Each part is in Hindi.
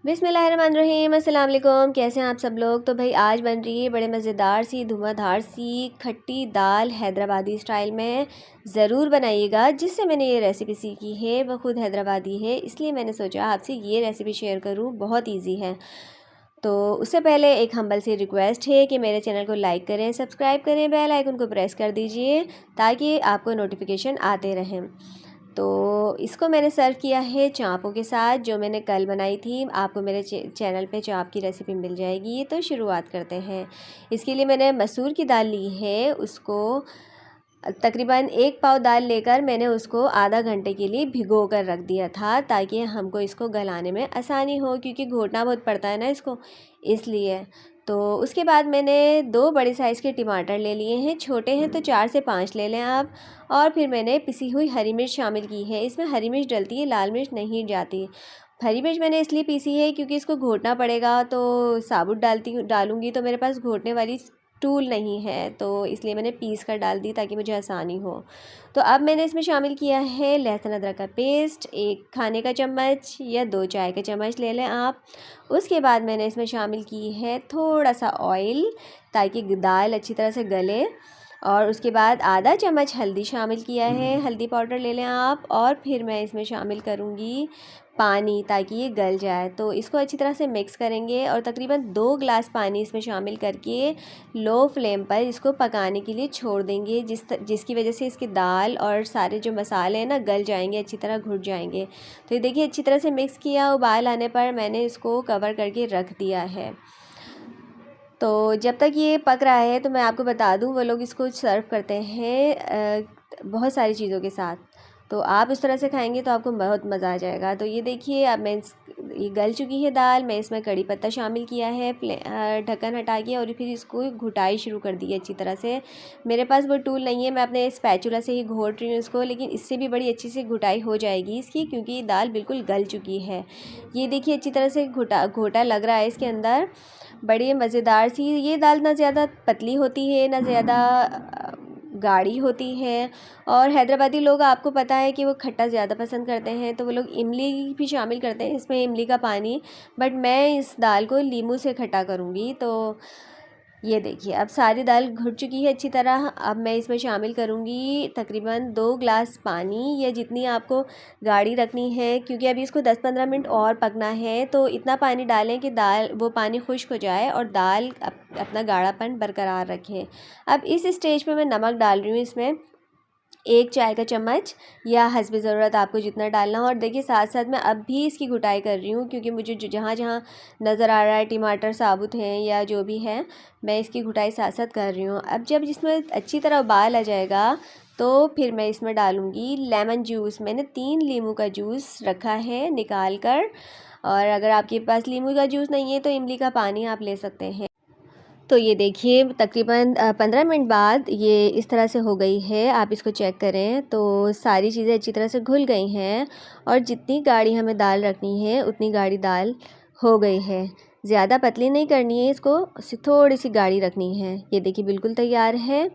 बिस्मिल्लाहिर्रहमानिर्रहीम, अस्सलाम वालेकुम। कैसे हैं आप सब लोग। तो भाई आज बन रही है बड़े मज़ेदार सी धुआंधार सी खट्टी दाल हैदराबादी स्टाइल में। ज़रूर बनाइएगा। जिससे मैंने ये रेसिपी सीखी है वह ख़ुद हैदराबादी है, इसलिए मैंने सोचा आपसे ये रेसिपी शेयर करूँ। बहुत ईजी है। तो उससे पहले एक हम्बल सी रिक्वेस्ट है कि मेरे चैनल को लाइक करें, सब्सक्राइब करें, बेल आइकन को प्रेस कर दीजिए ताकि आपको नोटिफिकेशन आते रहें। तो इसको मैंने सर्व किया है चाँपों के साथ, जो मैंने कल बनाई थी। आपको मेरे चैनल पे चाँप की रेसिपी मिल जाएगी। तो शुरुआत करते हैं। इसके लिए मैंने मसूर की दाल ली है, उसको तकरीबन 1 पाव दाल लेकर मैंने उसको आधा घंटे के लिए भिगो कर रख दिया था, ताकि हमको इसको गलाने में आसानी हो, क्योंकि घोटना बहुत पड़ता है ना इसको, इसलिए। तो उसके बाद मैंने 2 बड़े साइज़ के टमाटर ले लिए हैं, छोटे हैं तो 4 से 5 ले लें आप। और फिर मैंने पिसी हुई हरी मिर्च शामिल की है। इसमें हरी मिर्च डलती है, लाल मिर्च नहीं जाती। हरी मिर्च मैंने इसलिए पीसी है क्योंकि इसको घोटना पड़ेगा, तो साबुत डालूँगी तो मेरे पास घोटने वाली टूल नहीं है, तो इसलिए मैंने पीस कर डाल दी ताकि मुझे आसानी हो। तो अब मैंने इसमें शामिल किया है लहसुन अदरक का पेस्ट, 1 खाने का चम्मच या 2 चाय के चम्मच ले लें आप। उसके बाद मैंने इसमें शामिल की है थोड़ा सा ऑयल, ताकि दाल अच्छी तरह से गले। और उसके बाद आधा चम्मच हल्दी शामिल किया है, हल्दी पाउडर ले लें आप। और फिर मैं इसमें शामिल करूँगी पानी, ताकि ये गल जाए। तो इसको अच्छी तरह से मिक्स करेंगे और तकरीबन 2 ग्लास पानी इसमें शामिल करके लो फ्लेम पर इसको पकाने के लिए छोड़ देंगे, जिसकी वजह से इसकी दाल और सारे जो मसाले हैं ना गल जाएंगे, अच्छी तरह घुट जाएंगे। तो ये देखिए अच्छी तरह से मिक्स किया। उबाल आने पर मैंने इसको कवर करके रख दिया है। तो जब तक ये पक रहा है तो मैं आपको बता दूं, वो लोग इसको सर्व करते हैं बहुत सारी चीज़ों के साथ। तो आप इस तरह से खाएंगे तो आपको बहुत मज़ा आ जाएगा। तो ये देखिए अब ये गल चुकी है दाल। मैं इसमें कड़ी पत्ता शामिल किया है, ढक्कन हटा के, और फिर इसको घुटाई शुरू कर दी है अच्छी तरह से। मेरे पास वो टूल नहीं है, मैं अपने स्पैचुला से ही घोट रही हूँ इसको, लेकिन इससे भी बड़ी अच्छी सी घुटाई हो जाएगी इसकी, क्योंकि ये दाल बिल्कुल गल चुकी है। ये देखिए अच्छी तरह से घोटा लग रहा है इसके अंदर। बड़ी मज़ेदार सी ये दाल, ना ज़्यादा पतली होती है ना ज़्यादा गाढ़ी होती है। और हैदराबादी लोग, आपको पता है कि वो खट्टा ज़्यादा पसंद करते हैं, तो वो लोग इमली भी शामिल करते हैं इसमें, इमली का पानी। बट मैं इस दाल को नींबू से खट्टा करूँगी। तो ये देखिए अब सारी दाल घुट चुकी है अच्छी तरह। अब मैं इसमें शामिल करूँगी तकरीबन 2 ग्लास पानी, या जितनी आपको गाढ़ी रखनी है, क्योंकि अभी इसको 10-15 मिनट और पकना है। तो इतना पानी डालें कि दाल वो पानी खुश्क हो जाए और दाल अपना गाढ़ापन बरकरार रखे। अब इस स्टेज पे मैं नमक डाल रही हूँ इसमें 1 चाय का चम्मच, या हस्ब ज़रूरत आपको जितना डालना हो। और देखिए साथ साथ मैं अब भी इसकी घुटाई कर रही हूँ, क्योंकि मुझे जहाँ जहाँ नज़र आ रहा है टमाटर साबुत हैं या जो भी है, मैं इसकी घुटाई साथ साथ कर रही हूँ। अब जब इसमें अच्छी तरह उबाल आ जाएगा तो फिर मैं इसमें डालूँगी लेमन जूस। मैंने 3 नींबू का जूस रखा है निकाल कर, और अगर आपके पास नींबू का जूस नहीं है तो इमली का पानी आप ले सकते हैं। तो ये देखिए तकरीबन 15 मिनट बाद ये इस तरह से हो गई है। आप इसको चेक करें तो सारी चीज़ें अच्छी तरह से घुल गई हैं, और जितनी गाढ़ी हमें दाल रखनी है उतनी गाढ़ी दाल हो गई है। ज़्यादा पतली नहीं करनी है इसको, थोड़ी सी गाढ़ी रखनी है। ये देखिए बिल्कुल तैयार है।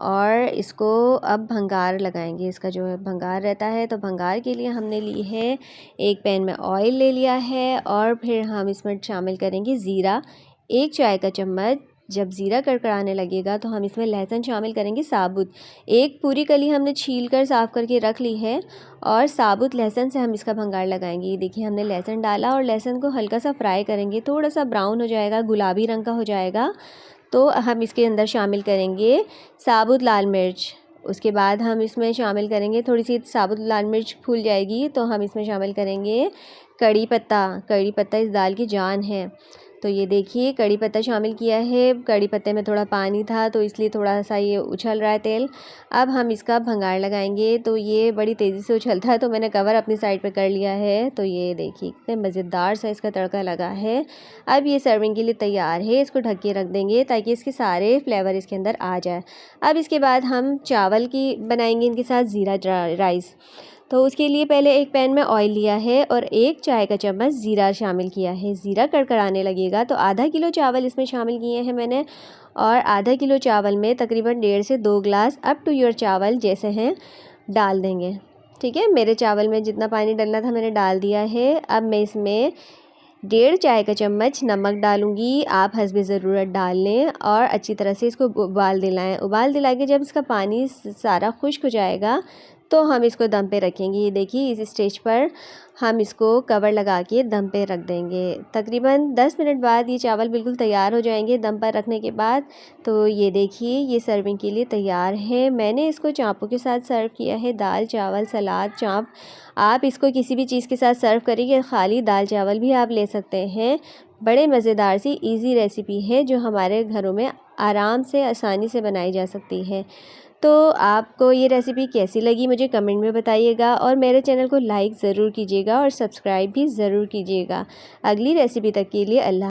और इसको अब भंगार लगाएंगे। इसका जो है भंगार रहता है, तो भंगार के लिए हमने ली है, एक पैन में ऑयल ले लिया है, और फिर हम इसमें शामिल करेंगे ज़ीरा, 1 चाय का चम्मच। जब ज़ीरा कड़कड़ाने लगेगा तो हम इसमें लहसुन शामिल करेंगे साबुत। एक पूरी कली हमने छील कर साफ़ करके रख ली है, और साबुत लहसुन से हम इसका भंगार लगाएंगे। ये देखिए हमने लहसुन डाला, और लहसुन को हल्का सा फ्राई करेंगे, थोड़ा सा ब्राउन हो जाएगा, गुलाबी रंग का हो जाएगा, तो हम इसके अंदर शामिल करेंगे साबुत लाल मिर्च। उसके बाद हम इसमें शामिल करेंगे, थोड़ी सी साबुत लाल मिर्च फूल जाएगी तो हम इसमें शामिल करेंगे कड़ी पत्ता। कड़ी पत्ता इस दाल की जान है। तो ये देखिए कड़ी पत्ता शामिल किया है। कड़ी पत्ते में थोड़ा पानी था, तो इसलिए थोड़ा सा ये उछल रहा है तेल। अब हम इसका भंगार लगाएंगे। तो ये बड़ी तेज़ी से उछलता है, तो मैंने कवर अपनी साइड पे कर लिया है। तो ये देखिए कितने मज़ेदार सा इसका तड़का लगा है। अब ये सर्विंग के लिए तैयार है। इसको ढक के रख देंगे ताकि इसके सारे फ्लेवर इसके अंदर आ जाए। अब इसके बाद हम चावल की बनाएंगे इनके साथ ज़ीरा राइस। तो उसके लिए पहले एक पैन में ऑयल लिया है और 1 चाय का चम्मच ज़ीरा शामिल किया है। ज़ीरा कड़कड़ाने लगेगा तो आधा किलो चावल इसमें शामिल किए हैं मैंने, और आधा किलो चावल में तकरीबन 1.5 से 2 ग्लास अप टू योर चावल जैसे हैं डाल देंगे। ठीक है, मेरे चावल में जितना पानी डालना था मैंने डाल दिया है। अब मैं इसमें 1.5 चाय का चम्मच नमक डालूँगी, आप हस्बे ज़रूरत डाल लें और अच्छी तरह से इसको उबाल दिलाएं। उबाल दिला के जब इसका पानी सारा खुश्क हो जाएगा तो हम इसको दम पे रखेंगे। ये देखिए इस स्टेज पर हम इसको कवर लगा के दम पे रख देंगे। तकरीबन 10 मिनट बाद ये चावल बिल्कुल तैयार हो जाएंगे दम पर रखने के बाद। तो ये देखिए ये सर्विंग के लिए तैयार है। मैंने इसको चापों के साथ सर्व किया है, दाल चावल सलाद चाप। आप इसको किसी भी चीज़ के साथ सर्व करिए, खाली दाल चावल भी आप ले सकते हैं। बड़े मज़ेदार सी इजी रेसिपी है जो हमारे घरों में आराम से आसानी से बनाई जा सकती है। तो आपको ये रेसिपी कैसी लगी मुझे कमेंट में बताइएगा और मेरे चैनल को लाइक ज़रूर कीजिएगा और सब्सक्राइब भी ज़रूर कीजिएगा। अगली रेसिपी तक के लिए अल्लाह।